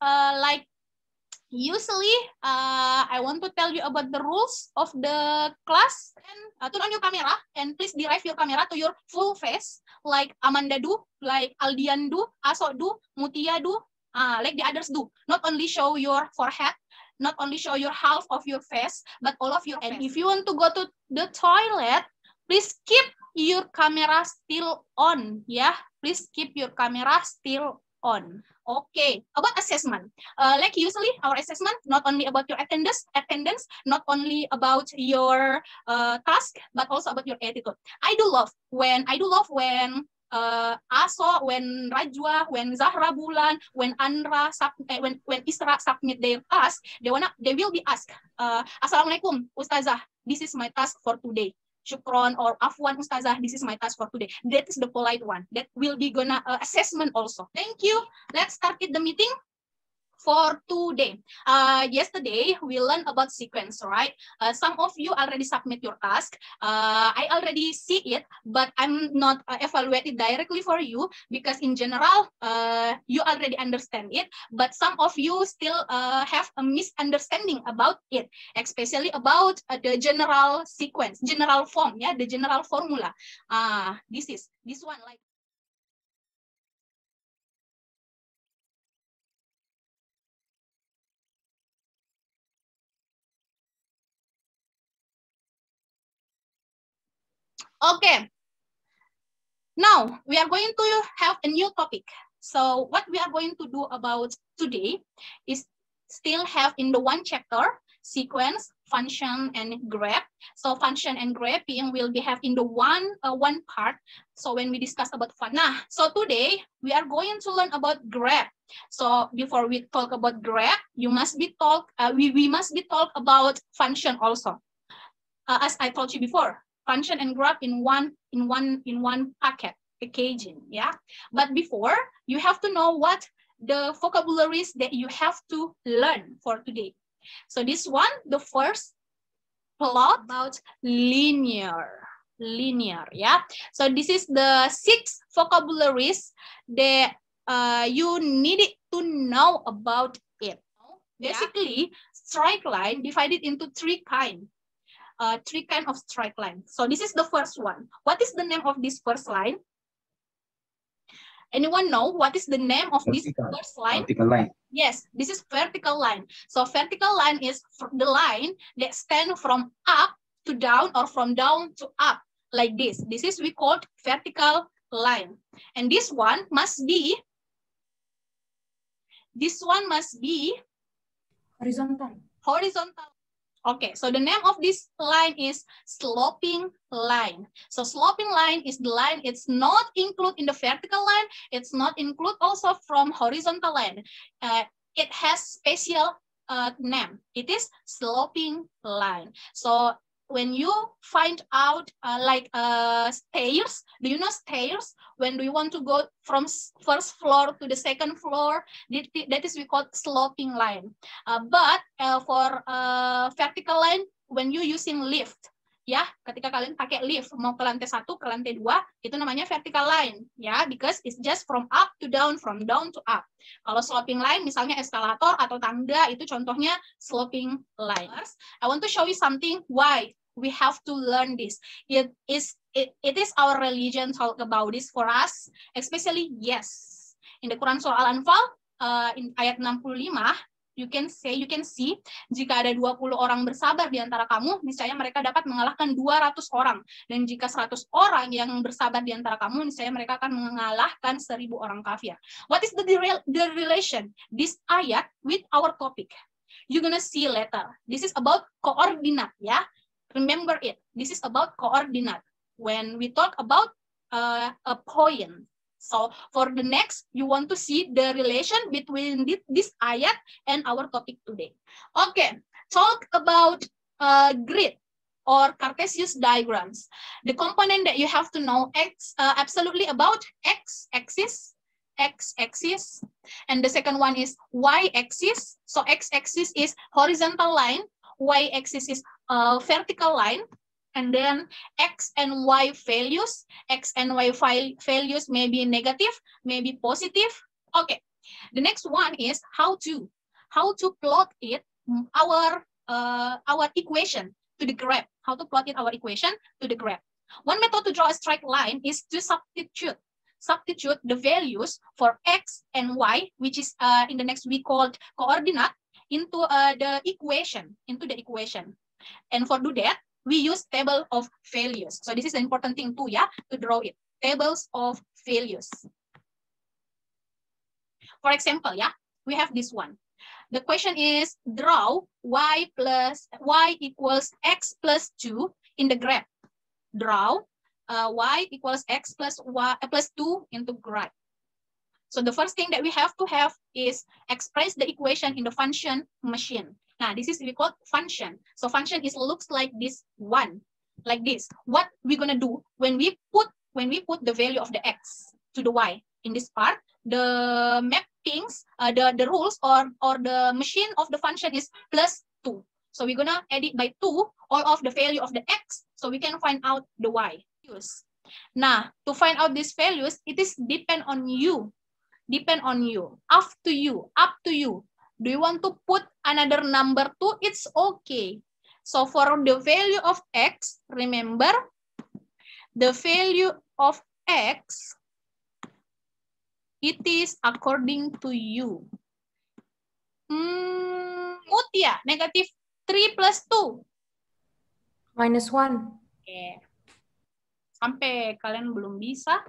like usually, I want to tell you about the rules of the class. And turn on your camera and please drive your camera to your full face, like Amanda do, like Aldian do, Aso do, Mutia do, like the others do. Not only show your forehead, not only show your half of your face, but all of your face. And if you want to go to the toilet, please keep your camera still on, yeah. Please keep your camera still on. Okay, about assessment. Like usually our assessment, not only about your attendance, not only about your task, but also about your attitude. I do love when Aso, when Rajwa, when Zahra Bulan, when Andra, when Isra submit their task, they will be asked, Assalamualaikum, Ustazah, this is my task for today. Syukron or Afwan Ustazah, this is my task for today. That is the polite one. That will be gonna assessment also. Thank you. Let's start with the meeting for today. Yesterday we learned about sequence, right? Some of you already submit your task. I already see it, but I'm not evaluated directly for you because in general you already understand it. But some of you still have a misunderstanding about it, especially about the general sequence, general form, yeah, the general formula. This one like. Okay, now we are going to have a new topic. So what we are going to do about today is still have in the one chapter, sequence, function, and graph. So function and graphing will be have in the one part. So when we discuss about function. Nah, so today we are going to learn about graph. So before we talk about graph, you must be talk. We must be talk about function also. As I told you before, function and graph in one packaging, yeah. But before, you have to know what the vocabularies that you have to learn for today. So this one, the first plot about linear, yeah. So this is the 6 vocabularies that you needed to know about it. Basically, straight line divided into 3 kinds. 3 kinds of straight line. So this is the first one. What is the name of this first line? Anyone know what is the name of this first line? Vertical line. Yes, this is vertical line. So vertical line is the line that stands from up to down or from down to up like this. This is we call vertical line. And this one must be horizontal. Okay, so the name of this line is sloping line. So sloping line is the line, it's not included in the vertical line, it's not included also from horizontal line. It has special name. It is sloping line. So when you find out like stairs, do you know stairs? When do you want to go from first floor to the second floor, that is we call sloping line. But for vertical line, when you using lift, ya, ketika kalian pakai lift mau ke lantai 1 ke lantai 2, itu namanya vertical line, ya, because it's just from up to down, from down to up. Kalau sloping line, misalnya eskalator atau tangga, itu contohnya sloping line. I want to show you something why we have to learn this. It is our religion talk about this for us, especially yes. In the Quran Surah Al-Anfal, in ayat 65, you can see, jika ada 20 orang bersabar di antara kamu, niscaya mereka dapat mengalahkan 200 orang. Dan jika 100 orang yang bersabar di antara kamu, niscaya mereka akan mengalahkan 1000 orang kafir. What is the relation this ayat with our topic? You're gonna see later. This is about coordinate, ya. Remember it. This is about coordinate. When we talk about a point. So for the next, you want to see the relation between this ayat and our topic today. Okay, talk about grid or Cartesian diagrams. The component that you have to know absolutely about x-axis, and the second one is y-axis. So x-axis is horizontal line, y-axis is vertical line. And then X and Y values. X and Y values may be negative, may be positive. Okay, The next one is how to plot it, our equation to the graph. How to plot it our equation to the graph. One method to draw a straight line is to substitute the values for x and y, which is in the next we called coordinate, into the equation. And for do that, we use table of values. So this is an important thing too, yeah, to draw it. Tables of values. For example, yeah, we have this one. The question is draw y equals x plus 2 in the graph. Draw y equals x plus 2 into graph. So the first thing that we have to have is express the equation in the function machine. Now this is we call function. So function is looks like this one, like this. What we're gonna do when we put the value of the x to the y in this part, the mappings, the rules or the machine of the function is plus 2. So we're gonna add it by 2 all of the value of the x, so we can find out the y. Now to find out these values, it is depend on you. Up to you. Do you want to put another number too? It's okay. So for the value of x, remember the value of x, it is according to you. Mutia, negative 3 plus 2. Minus 1. Okay. Sampai kalian belum bisa.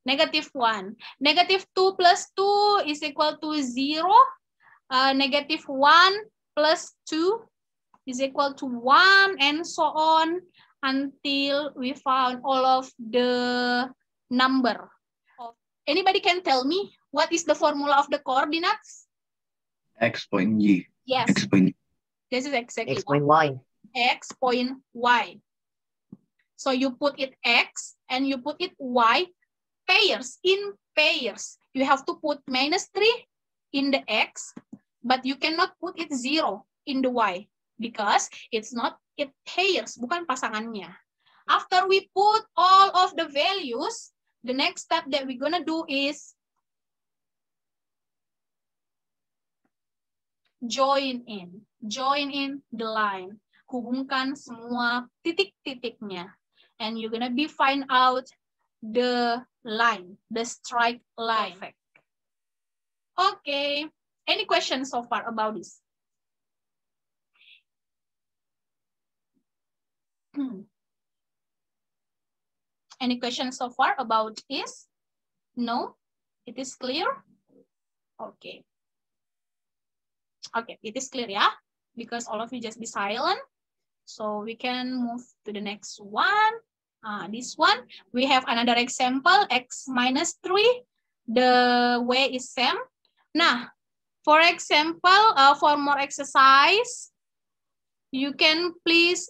Negative 1. Negative 2 plus 2 is equal to 0. Negative 1 plus 2 is equal to 1, and so on until we found all of the number. Anybody can tell me what is the formula of the coordinates? X point Y. Yes. X point. This is exactly X point Y. X point Y. So you put it X and you put it Y, pairs, in pairs. You have to put minus 3 in the X, but you cannot put it 0 in the Y because it's not it pairs, bukan pasangannya. After we put all of the values, the next step that we're gonna do is join in the line. Hubungkan semua titik-titiknya. And you're gonna be find out the line, the straight line. Perfect. Okay. Any questions so far about this? Any questions so far about this? No? It is clear? Okay. Okay, it is clear, yeah? Because all of you just be silent. So we can move to the next one. This one, we have another example, x minus 3. The way is same. Now, for example, for more exercise, you can please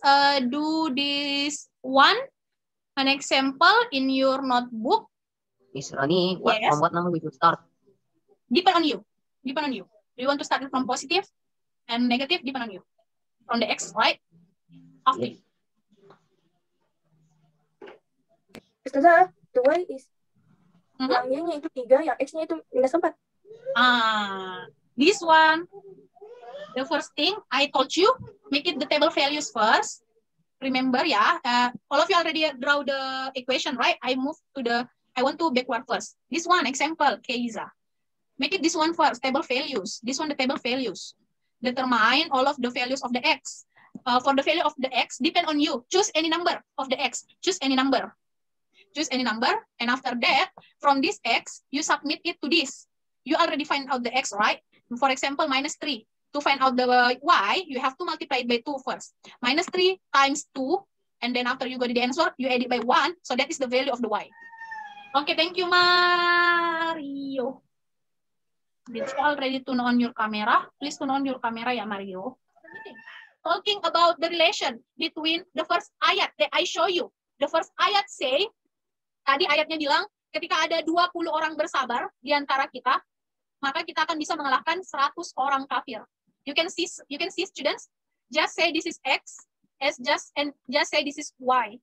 do this one, an example in your notebook. Miss Rani, Yes. from what number we should start? Depend on you. Depend on you. Do you want to start it from positive and negative? Depend on you. From the x, right? After you. Ustazah, the y is yang y-nya itu 3, yang x-nya itu minus 4. This one, the first thing I told you, make it the table values first. Remember, yeah, all of you already draw the equation, right? I want to backward first. This one, example, Keiza. Make it this one first, table values. This one, the table values. Determine all of the values of the x. For the value of the x, depend on you. Choose any number of the x. Choose any number. Choose any number. And after that, from this x, you submit it to this. You already find out the x, right? For example, minus 3. To find out the y, you have to multiply it by 2 first. Minus 3 times 2. And then after you got the answer, you add it by 1. So that is the value of the y. Okay, thank you, Mario. Did you already turn on your camera? Please turn on your camera, ya, Mario. Talking about the relation between the first ayat that I show you. The first ayat say, tadi ayatnya bilang, ketika ada 20 orang bersabar di antara kita, maka kita akan bisa mengalahkan 100 orang kafir. You can see students, just say this is X, just say this is Y.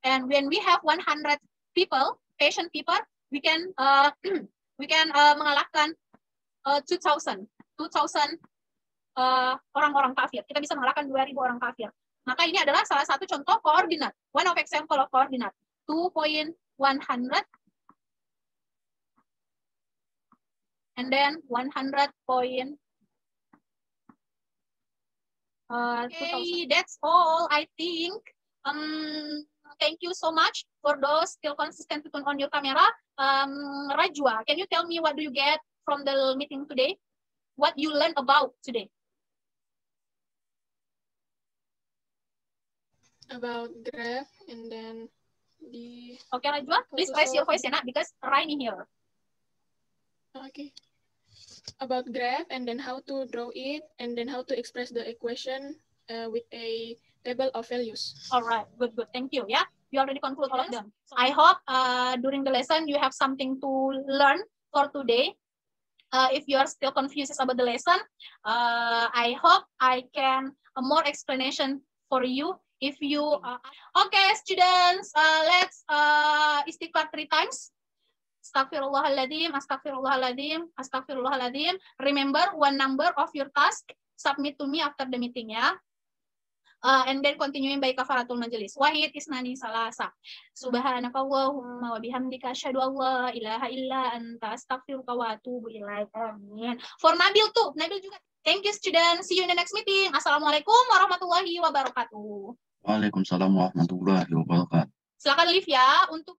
And when we have 100 people, patient people, we can mengalahkan 2,000 orang-orang kafir. Kita bisa mengalahkan 2.000 orang kafir. Maka ini adalah salah satu contoh koordinat. One of example of koordinat. 2.100 and then 100 point. Okay, that's all I think. Thank you so much for those still consistent to turn on your camera. Rajwa, can you tell me what do you get from the meeting today? What you learned about today? About graph and then the... Okay, Rajwa, please raise your voice, Yana, because Raini here. Okay. About graph and then how to draw it and then how to express the equation with a table of values. All right, good. Thank you. Yeah, you already conclude all of them. So I hope during the lesson you have something to learn for today. If you are still confused about the lesson, I hope I can more explanation for you. If you okay, students, let's istighfar 3 times. Astaghfirullahaladzim, astaghfirullahaladzim, astaghfirullahaladzim. Remember one number of your task. Submit to me after the meeting, ya. And then continuing by kafaratul majelis. Wahid isnani salasa. Subhanakallahumma wa bihamdika asyhadu an la ilaha illa anta astaghfiruka wa atubu ilaik. Amin. For Nabil too. Nabil juga. Thank you, students. See you in the next meeting. Assalamualaikum warahmatullahi wabarakatuh. Waalaikumsalam warahmatullahi wabarakatuh. Silakan live ya untuk